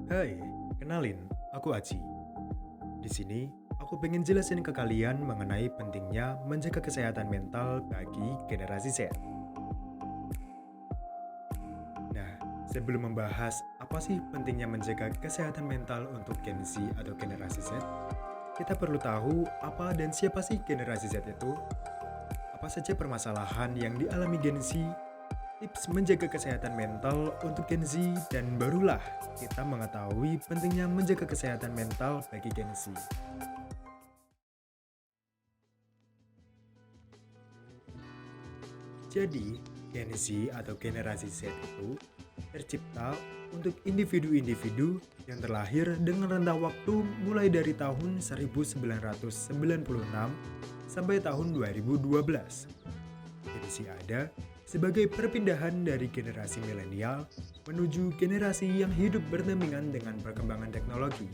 Hai, kenalin, aku Aji. Di sini, aku pengen jelasin ke kalian mengenai pentingnya menjaga kesehatan mental bagi generasi Z. Nah, sebelum membahas apa sih pentingnya menjaga kesehatan mental untuk Gen Z atau generasi Z, kita perlu tahu apa dan siapa sih generasi Z itu, apa saja permasalahan yang dialami Gen Z, tips menjaga kesehatan mental untuk Gen Z, dan barulah kita mengetahui pentingnya menjaga kesehatan mental bagi Gen Z. Jadi, Gen Z atau generasi Z itu tercipta untuk individu-individu yang terlahir dengan rentang waktu mulai dari tahun 1996 sampai tahun 2012. Gen Z ada sebagai perpindahan dari generasi milenial menuju generasi yang hidup berdampingan dengan perkembangan teknologi.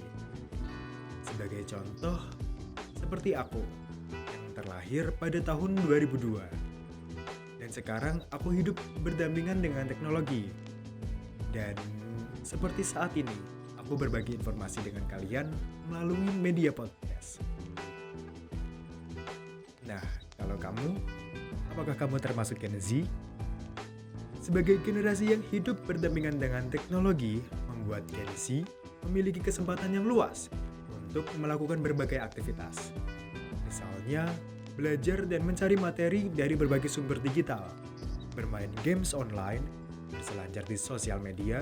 Sebagai contoh, seperti aku yang terlahir pada tahun 2002. Dan sekarang aku hidup berdampingan dengan teknologi. Dan seperti saat ini, aku berbagi informasi dengan kalian melalui media podcast. Nah, kalau kamu, apakah kamu termasuk Gen Z? Sebagai generasi yang hidup berdampingan dengan teknologi, membuat Gen Z memiliki kesempatan yang luas untuk melakukan berbagai aktivitas. Misalnya, belajar dan mencari materi dari berbagai sumber digital, bermain games online, berselancar di sosial media,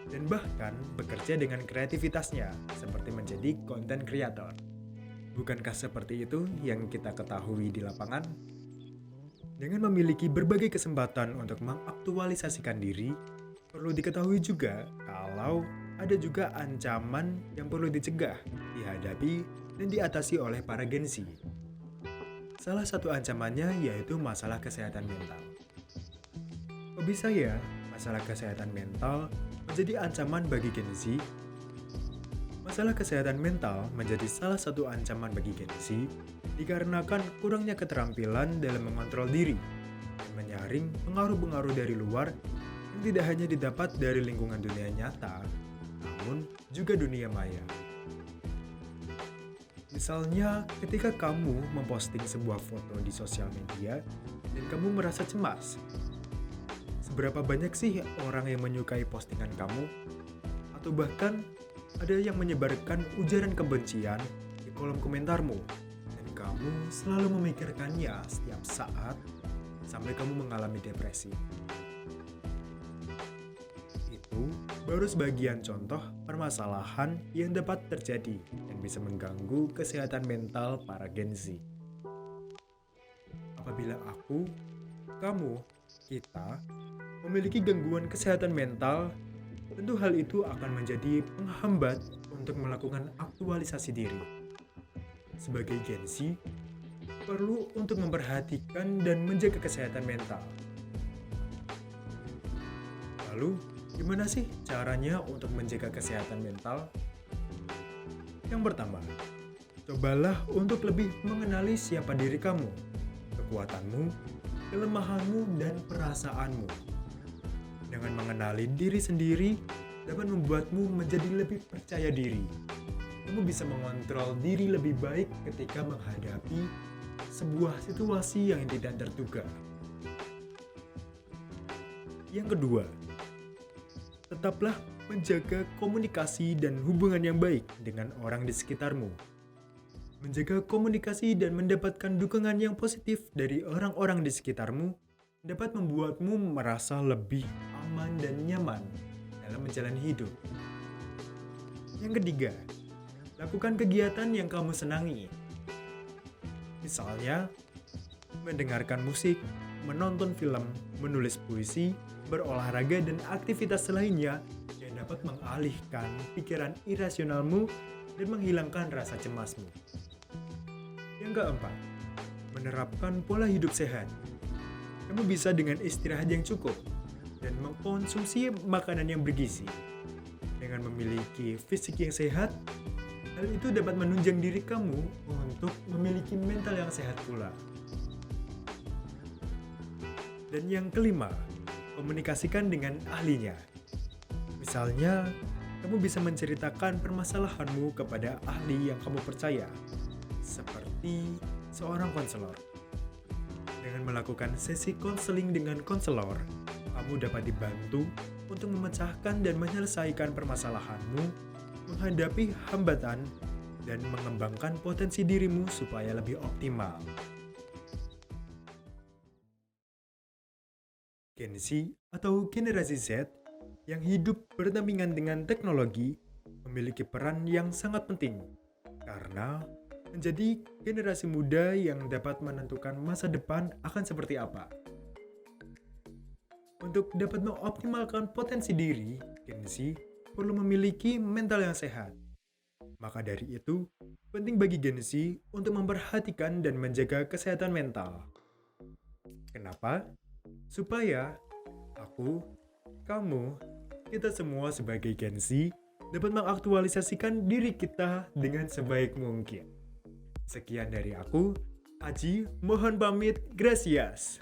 dan bahkan bekerja dengan kreativitasnya seperti menjadi content creator. Bukankah seperti itu yang kita ketahui di lapangan? Dengan memiliki berbagai kesempatan untuk mengaktualisasikan diri, perlu diketahui juga kalau ada juga ancaman yang perlu dicegah, dihadapi, dan diatasi oleh para Gen Z. Salah satu ancamannya yaitu masalah kesehatan mental. Kok bisa ya masalah kesehatan mental menjadi ancaman bagi Gen Z? Masalah kesehatan mental menjadi salah satu ancaman bagi Gen Z dikarenakan kurangnya keterampilan dalam mengontrol diri dan menyaring pengaruh-pengaruh dari luar yang tidak hanya didapat dari lingkungan dunia nyata, namun juga dunia maya. Misalnya, ketika kamu memposting sebuah foto di sosial media dan kamu merasa cemas, seberapa banyak sih orang yang menyukai postingan kamu? Atau bahkan ada yang menyebarkan ujaran kebencian di kolom komentarmu dan kamu selalu memikirkannya setiap saat sampai kamu mengalami depresi. Itu baru sebagian contoh permasalahan yang dapat terjadi dan bisa mengganggu kesehatan mental para Gen Z. Apabila aku, kamu, kita memiliki gangguan kesehatan mental, tentu hal itu akan menjadi penghambat untuk melakukan aktualisasi diri. Sebagai Gen Z, perlu untuk memperhatikan dan menjaga kesehatan mental. Lalu, gimana sih caranya untuk menjaga kesehatan mental? Yang pertama, cobalah untuk lebih mengenali siapa diri kamu, kekuatanmu, kelemahanmu, dan perasaanmu. Dengan mengenali diri sendiri dapat membuatmu menjadi lebih percaya diri. Kamu bisa mengontrol diri lebih baik ketika menghadapi sebuah situasi yang tidak terduga. Yang kedua, tetaplah menjaga komunikasi dan hubungan yang baik dengan orang di sekitarmu. Menjaga komunikasi dan mendapatkan dukungan yang positif dari orang-orang di sekitarmu dapat membuatmu merasa lebih aman dan nyaman dalam menjalani hidup. Yang ketiga, lakukan kegiatan yang kamu senangi. Misalnya, mendengarkan musik, menonton film, menulis puisi, berolahraga, dan aktivitas lainnya yang dapat mengalihkan pikiran irasionalmu dan menghilangkan rasa cemasmu. Yang keempat, menerapkan pola hidup sehat. Kamu bisa dengan istirahat yang cukup dan mengkonsumsi makanan yang bergizi. Dengan memiliki fisik yang sehat, hal itu dapat menunjang diri kamu untuk memiliki mental yang sehat pula. Dan yang kelima, komunikasikan dengan ahlinya. Misalnya, kamu bisa menceritakan permasalahanmu kepada ahli yang kamu percaya, seperti seorang konselor. Dengan melakukan sesi konseling dengan konselor, kamu dapat dibantu untuk memecahkan dan menyelesaikan permasalahanmu, menghadapi hambatan, dan mengembangkan potensi dirimu supaya lebih optimal. Gen Z atau generasi Z yang hidup berdampingan dengan teknologi memiliki peran yang sangat penting karena menjadi generasi muda yang dapat menentukan masa depan akan seperti apa. Untuk dapat mengoptimalkan potensi diri, Gen Z perlu memiliki mental yang sehat. Maka dari itu, penting bagi Gen Z untuk memperhatikan dan menjaga kesehatan mental. Kenapa? Supaya aku, kamu, kita semua sebagai Gen Z dapat mengaktualisasikan diri kita dengan sebaik mungkin. Sekian dari aku, Aji, mohon pamit, gracias.